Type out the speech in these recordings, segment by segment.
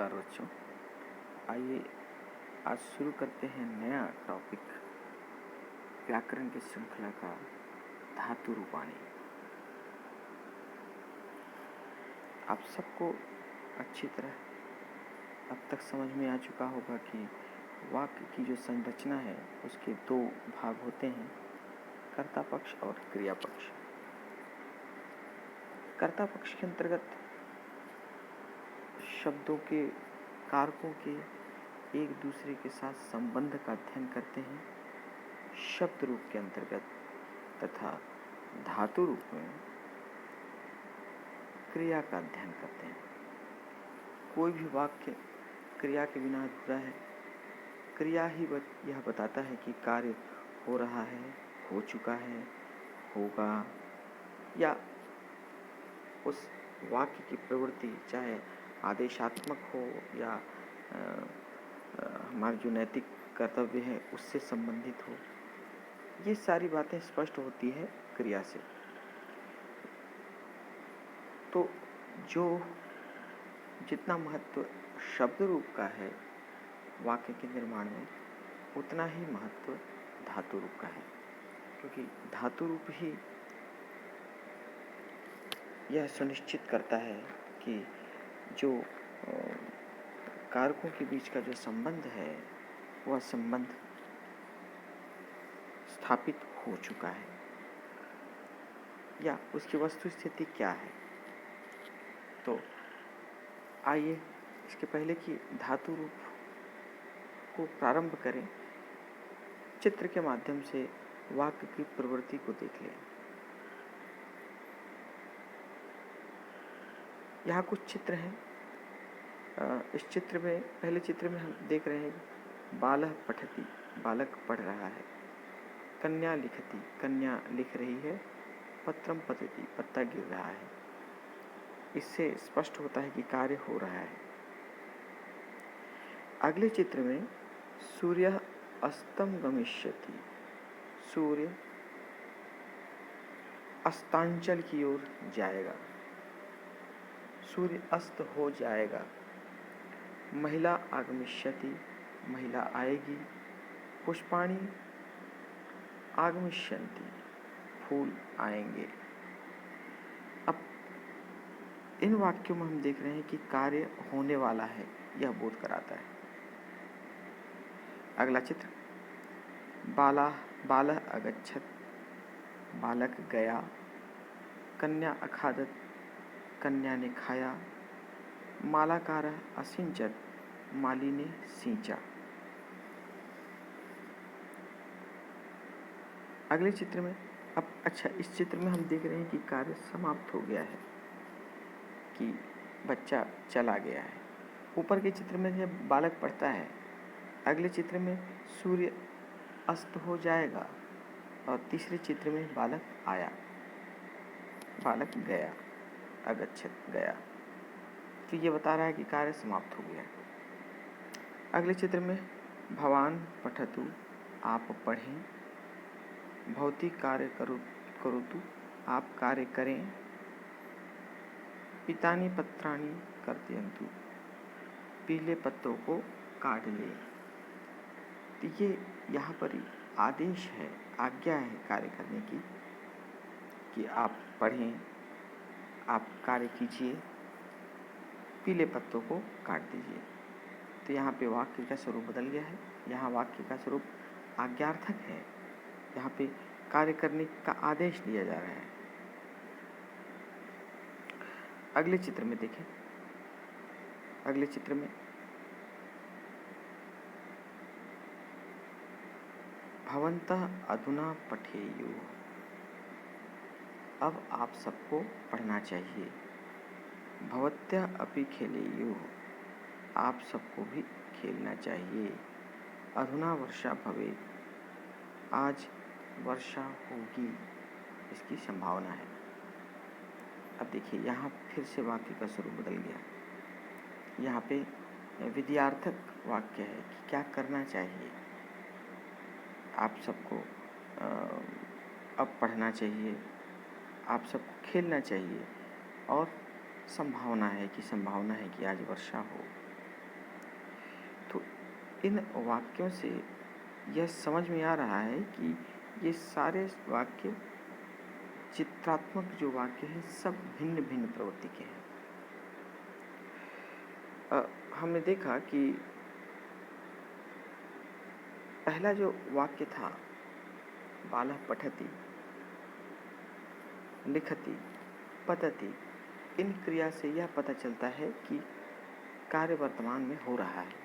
नमस्कार बच्चों। आइए आज शुरू करते हैं नया टॉपिक, व्याकरण की श्रृंखला का धातु रूपाणी। आप सबको अच्छी तरह अब तक समझ में आ चुका होगा कि वाक्य की जो संरचना है उसके दो भाग होते हैं, कर्ता पक्ष और क्रिया पक्ष। कर्ता पक्ष के अंतर्गत शब्दों के कारकों के एक दूसरे के साथ संबंध का अध्ययन करते हैं शब्द रूप के अंतर्गत, तथा धातु रूप में क्रिया का अध्ययन करते हैं। कोई भी वाक्य क्रिया के बिना अधूरा है। क्रिया ही यह बताता है कि कार्य हो रहा है, हो चुका है, होगा, या उस वाक्य की प्रवृत्ति चाहे आदेशात्मक हो या हमारे जो नैतिक कर्तव्य है उससे संबंधित हो। ये सारी बातें स्पष्ट होती है क्रिया से। तो जो जितना महत्व शब्द रूप का है वाक्य के निर्माण में, उतना ही महत्व धातु रूप का है, क्योंकि धातु रूप ही यह सुनिश्चित करता है कि जो कारकों के बीच का जो संबंध है वह संबंध स्थापित हो चुका है, या उसकी वस्तु स्थिति क्या है। तो आइए इसके पहले कि धातु रूप को प्रारंभ करें, चित्र के माध्यम से वाक्य की प्रवृत्ति को देख लें। यहाँ कुछ चित्र हैं। इस चित्र में, पहले चित्र में हम देख रहे हैं बालः पठति, बालक पढ़ रहा है। कन्या लिखति, कन्या लिख रही है। पत्रम पतति, पत्ता गिर रहा है। इससे स्पष्ट होता है कि कार्य हो रहा है। अगले चित्र में सूर्य अस्तम गमिष्यति, सूर्य अस्तांचल की ओर जाएगा, सूर्य अस्त हो जाएगा। महिला आगमिष्यति, महिला आएगी। पुष्पाणि आगमिष्यन्ति, फूल आएंगे। अब इन वाक्यों में हम देख रहे हैं कि कार्य होने वाला है, यह बोध कराता है। अगला चित्र, बालः अगच्छत्, बालक गया। कन्या अखादत, कन्या ने खाया। मालाकारः असिंचत, माली ने सींचा। अगले चित्र में इस चित्र में हम देख रहे हैं कि कार्य समाप्त हो गया है, कि बच्चा चला गया है। ऊपर के चित्र में जब बालक पढ़ता है, अगले चित्र में सूर्य अस्त हो जाएगा, और तीसरे चित्र में बालक आया, बालक गया, अगच्छत गया। तो ये बता रहा है कि कार्य समाप्त हो गया। अगले चित्र में भवान पठतु, आप पढ़ें। भवती कार्य करोतु, आप कार्य करें। पितानी पत्राणि कर्तयन्तु, पीले पत्तों को काट ले। तो ये यहाँ पर आदेश है, आज्ञा है कार्य करने की, कि आप पढ़ें, आप कार्य कीजिए, पीले पत्तों को काट दीजिए। तो यहाँ पे वाक्य का स्वरूप बदल गया है। यहाँ वाक्य का स्वरूप आज्ञार्थक है। यहाँ पे कार्य करने का आदेश दिया जा रहा है। अगले चित्र में देखें। अगले चित्र में भवन्तः अधुना पठेयुः, अब आप सबको पढ़ना चाहिए। भवत्यः अपि खेलेयुः, आप सबको भी खेलना चाहिए। अधुना वर्षा भवेत्, आज वर्षा होगी, इसकी संभावना है। अब देखिए यहाँ फिर से वाक्य का स्वरूप बदल गया। यहाँ पे विधियार्थक वाक्य है कि क्या करना चाहिए। आप सबको अब पढ़ना चाहिए, आप सबको खेलना चाहिए, और संभावना है कि आज वर्षा हो। इन वाक्यों से यह समझ में आ रहा है कि ये सारे वाक्य, चित्रात्मक जो वाक्य हैं, सब भिन्न भिन्न प्रवृत्ति के हैं। हमने देखा कि पहला जो वाक्य था, बालः पठति, लिखति, पतति, इन क्रिया से यह पता चलता है कि कार्य वर्तमान में हो रहा है।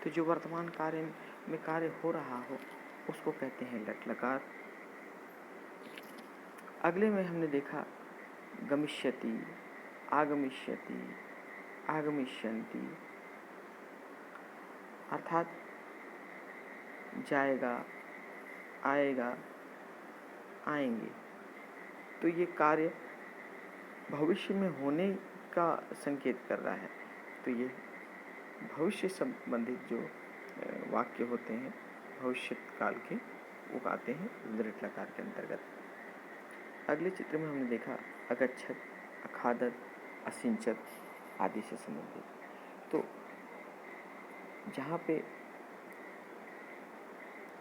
तो जो वर्तमान कार्य में कार्य हो रहा हो उसको कहते हैं लट लकार। अगले में हमने देखा गमिष्यति, आगमिष्यति, आगमिष्यन्ति, अर्थात जाएगा, आएगा, आएंगे। तो ये कार्य भविष्य में होने का संकेत कर रहा है। तो ये भविष्य संबंधित जो वाक्य होते हैं, भविष्य काल के, वो आते हैं दृढ़ लकार के अंतर्गत। अगले चित्र में हमने देखा अगच्छत, अखादत, असिंचत आदि से संबंधित। तो जहाँ पे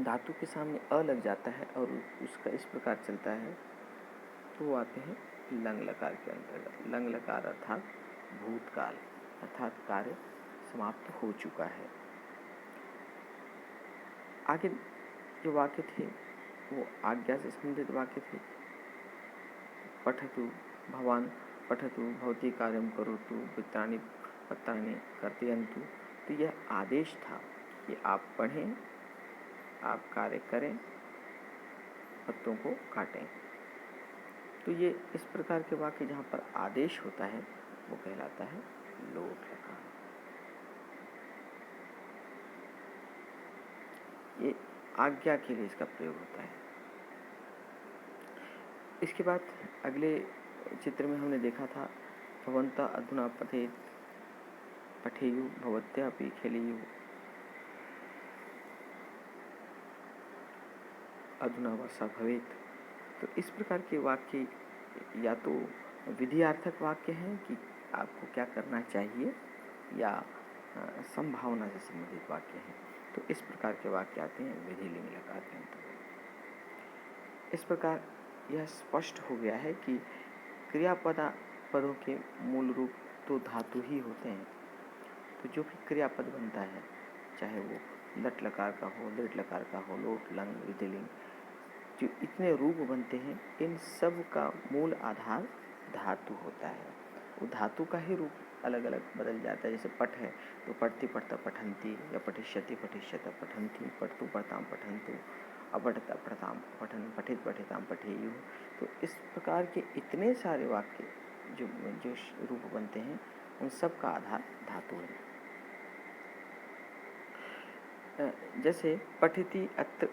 धातु के सामने अ लग जाता है और उसका इस प्रकार चलता है, तो वो आते हैं लंग लकार के अंतर्गत। लंग लकार अर्थात भूतकाल, अर्थात कार्य समाप्त हो चुका है। आगे जो वाक्य थे वो आज्ञा से संबंधित वाक्य थे। पठतु, भवान पठतु, भवती कार्यं करोतु, मित्राणि पत्राणि कर्तयन्तु। तो यह आदेश था कि आप पढ़ें, आप कार्य करें, पत्तों को काटें। तो ये इस प्रकार के वाक्य जहाँ पर आदेश होता है वो कहलाता है लोट लकार। ये आज्ञा के लिए इसका प्रयोग होता है। इसके बाद अगले चित्र में हमने देखा था भवन्त अधुना पठेत, पठेयु, भवत्या अपि खेलेयु, अधुना वर्षा भवेत। तो इस प्रकार के वाक्य या तो विधियार्थक वाक्य हैं कि आपको क्या करना चाहिए, या संभावना से संबंधित वाक्य हैं। तो इस प्रकार के वाक्य आते हैं विधि लिंग लकार के अंतर्गत। इस प्रकार यह स्पष्ट हो गया है कि क्रियापदों के मूल रूप तो धातु ही होते हैं। तो जो भी क्रियापद बनता है, चाहे वो लट लकार का हो, दृढ़ लकार का हो, लोट, लंग, विधिलिंग, जो इतने रूप बनते हैं, इन सब का मूल आधार धातु होता है। वो धातु का ही रूप अलग अलग बदल जाता है। जैसे पठ है तो पठति पठता पठन्ति, या पठिष्यति पठिष्यत पठन्ति, पठतु पठताम पठन्तु, अपठत पठताम पठन, पठित पठिताम पठेयु। तो इस प्रकार के इतने सारे वाक्य जो रूप बनते हैं, उन सब का आधार धातु है। जैसे पठति अत्र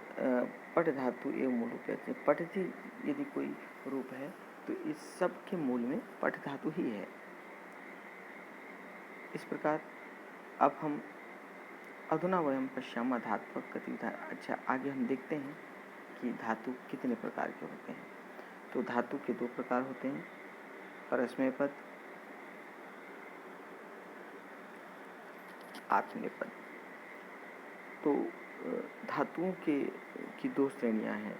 पठ धातु एवं मूल रूप है। पठति यदि कोई रूप है तो इस सब के मूल में पठ धातु ही है। इस प्रकार अब हम अधुना वयम पश्यामः धात्वक कतिविधा। अच्छा, आगे हम देखते हैं कि धातु कितने प्रकार के होते हैं। तो धातु के दो प्रकार होते हैं, परस्मैपद, आत्मनेपद। तो धातुओं की दो श्रेणियां हैं।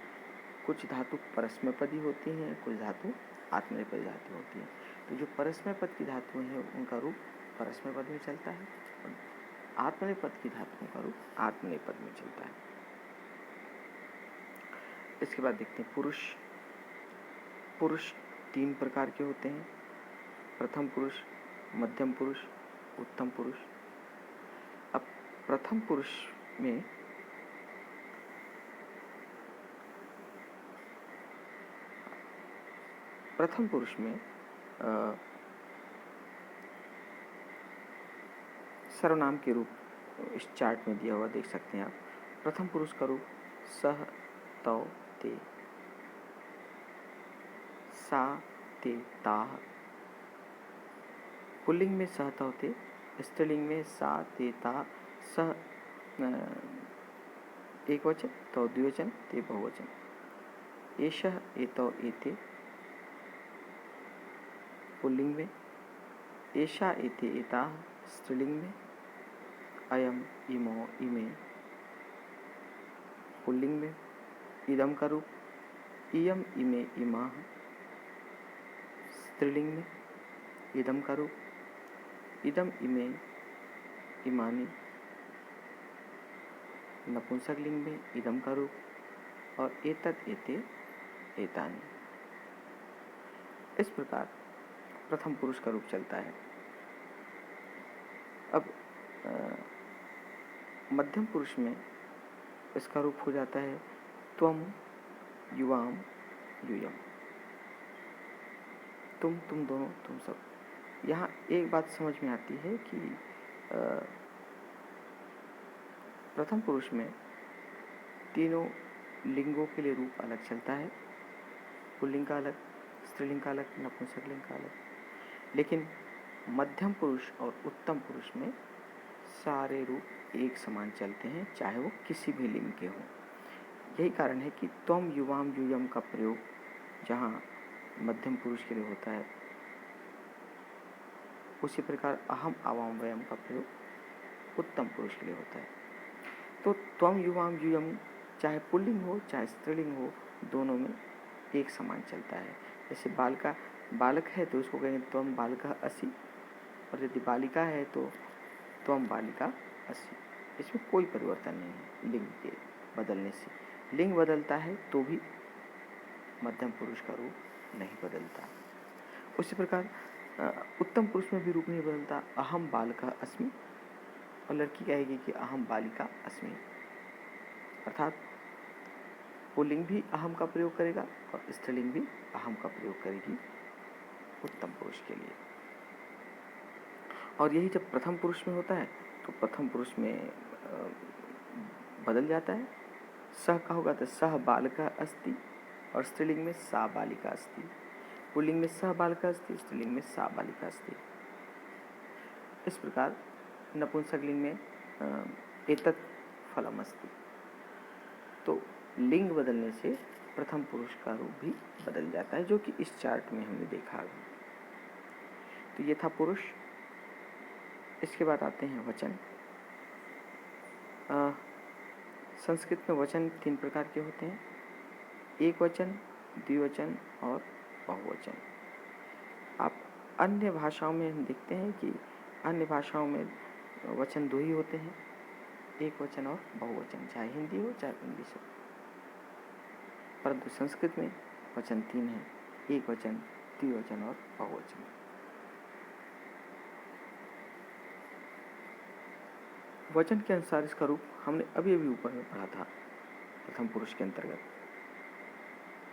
कुछ धातु परस्मैपदी होती हैं, कुछ धातु आत्मनेपदी धातु होती हैं। तो जो परस्मैपद की धातु हैं उनका रूप परस्मैपद में चलता है, और आत्मनेपद की धातुओं का रूप आत्मनेपद में चलता है। इसके बाद देखते हैं पुरुष। पुरुष तीन प्रकार के होते हैं, प्रथम पुरुष, मध्यम पुरुष, उत्तम पुरुष। अब प्रथम पुरुष में सर्वनाम के रूप इस चार्ट में दिया हुआ देख सकते हैं आप। प्रथम पुरुष का रूप सह, तौ, ते, सा, ते, ताः। पुल्लिंग में सह, तौ, ते, स्त्रीलिंग में सा, ते, ता, सह एक वचन, तौ द्विवचन, ते बहुवचन। एषः, एतौ, एते पुल्लिंग में, एषा, एते, एताः स्त्रीलिंग में, अयम, इमो, इमे पुल्लिंग में, इदम का रूप, इयम, इमे, इमाह स्त्रीलिंग में, इदम का रूप, इदम, इमे, इमानी नपुंसकलिंग में, इदम का रूप, और एतत, एते, एतानी। इस प्रकार प्रथम पुरुष का रूप चलता है। अब मध्यम पुरुष में इसका रूप हो जाता है त्वम, युवाम, यूयम। तुम दोनों, तुम सब। यहाँ एक बात समझ में आती है कि प्रथम पुरुष में तीनों लिंगों के लिए रूप अलग चलता है। पुल्लिंग का अलग, स्त्रीलिंग का अलग, नपुंसकलिंग का अलग। लेकिन मध्यम पुरुष और उत्तम पुरुष में सारे रूप एक समान चलते हैं, चाहे वो किसी भी लिंग के हों। यही कारण है कि त्वम, युवाम, यूयम का प्रयोग जहाँ मध्यम पुरुष के लिए होता है, उसी प्रकार अहम, आवाम, वयम का प्रयोग उत्तम पुरुष के लिए होता है। तो त्वम, युवाम, यूयम चाहे पुल्लिंग हो चाहे स्त्रीलिंग हो, दोनों में एक समान चलता है। जैसे बालक है तो उसको कहेंगे त्वम बालिका असि, और यदि बालिका है तो त्वम बालिका असि। इसमें कोई परिवर्तन नहीं है लिंग के बदलने से। लिंग बदलता है तो भी मध्यम पुरुष का रूप नहीं बदलता। उसी प्रकार उत्तम पुरुष में भी रूप नहीं बदलता। अहम बालिका अस्मि, और लड़की कहेगी कि अहम बालिका अस्मि, अर्थात पुल्लिंग भी अहम का प्रयोग करेगा और स्त्रीलिंग भी अहम का प्रयोग करेगी उत्तम पुरुष के लिए। और यही जब प्रथम पुरुष में होता है तो प्रथम पुरुष में बदल जाता है। सह का होगा तो सह बालिका अस्ति, और स्त्रीलिंग में सा बालिका अस्ति। पुल्लिंग में सह बालिका अस्ति, स्त्रीलिंग में सा बालिका अस्ति। इस प्रकार नपुंसकलिंग में एतत् फलम अस्ति। तो लिंग बदलने से प्रथम पुरुष का रूप भी बदल जाता है, जो कि इस चार्ट में हमने देखा अभी। तो ये था पुरुष। इसके बाद आते हैं वचन। संस्कृत में वचन 3 प्रकार के होते हैं: एक वचन, द्विवचन और बहुवचन। आप अन्य भाषाओं में हम देखते हैं कि अन्य भाषाओं में वचन 2 ही होते हैं, एक वचन और बहुवचन, चाहे हिंदी हो चाहे इंग्लिश हो। परंतु संस्कृत में वचन 3 है: एक वचन, द्विवचन और बहुवचन। वचन के अनुसार इसका रूप हमने अभी ऊपर में पढ़ा था प्रथम पुरुष के अंतर्गत,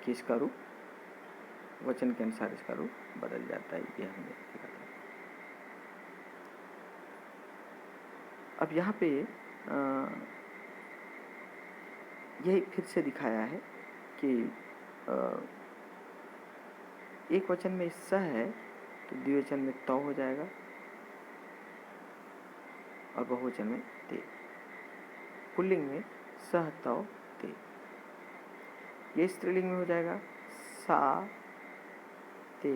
कि इसका रूप वचन के अनुसार इसका रूप बदल जाता है। ये हमने देखा था। अब यहाँ पे यही फिर से दिखाया है कि एक वचन में स है तो द्विवचन में तौ हो जाएगा, और बहुवचन में ते। पुल्लिंग में सह तौ ते। ये स्त्रीलिंग में हो जाएगा सा ते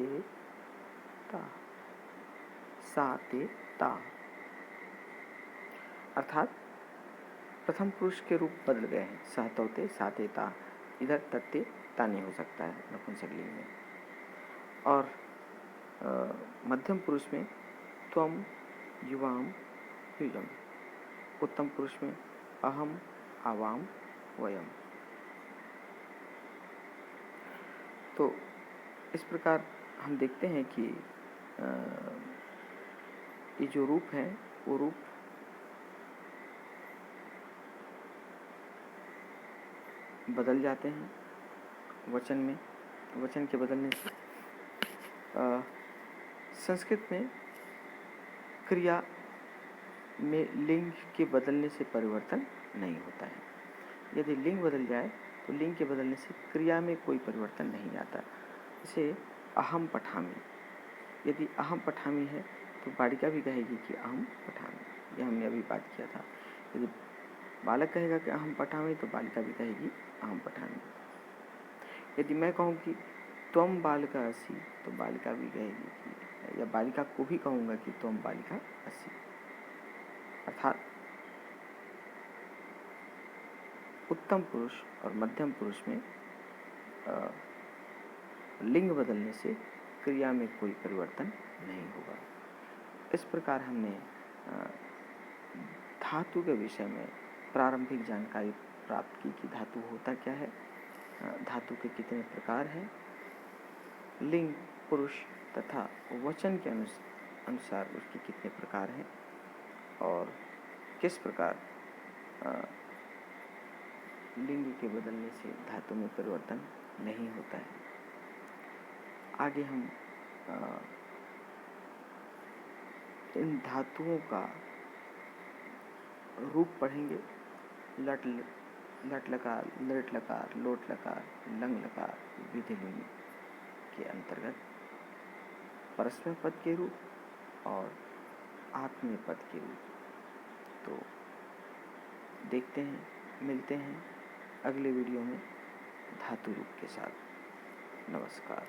ता, सा ते ता। अर्थात प्रथम पुरुष के रूप बदल गए हैं। सह तौ ते, सा ते ता। इधर तत्ते ता नहीं हो सकता है नपुंसकलिंग में। और मध्यम पुरुष में त्वम, युवाम, युयम। उत्तम पुरुष में अहम, आवाम, वयम। तो इस प्रकार हम देखते हैं कि ये जो रूप है वो रूप बदल जाते हैं वचन में। वचन के बदलने से संस्कृत में क्रिया में लिंग के बदलने से परिवर्तन नहीं होता है। यदि लिंग बदल जाए तो लिंग के बदलने से क्रिया में कोई परिवर्तन नहीं आता। जैसे अहम पठामी, यदि अहम पठामी है तो बालिका भी कहेगी कि अहम पठामी। यह हमने अभी बात किया था। यदि बालक कहेगा कि अहम पठामी तो बालिका भी कहेगी अहम पठामी। यदि मैं कहूँ कि त्वम बालिका असि तो बालिका भी कहेगी कि, या बालिका को भी कहूँगा कि त्वम बालिका असि। अर्थात उत्तम पुरुष और मध्यम पुरुष में लिंग बदलने से क्रिया में कोई परिवर्तन नहीं होगा। इस प्रकार हमने धातु के विषय में प्रारंभिक जानकारी प्राप्त की कि धातु होता क्या है, धातु के कितने प्रकार हैं, लिंग पुरुष तथा वचन के अनुसार उसके कितने प्रकार हैं और किस प्रकार लिंग के बदलने से धातु में परिवर्तन नहीं होता है। आगे हम इन धातुओं का रूप पढ़ेंगे। लट लकार, लृट लकार, लोट लकार, लंग लकार, विधिलिंग के अंतर्गत परस्मै पद के रूप और आत्मीय पद के रूप। तो देखते हैं, मिलते हैं अगले वीडियो में धातु रूप के साथ। नमस्कार।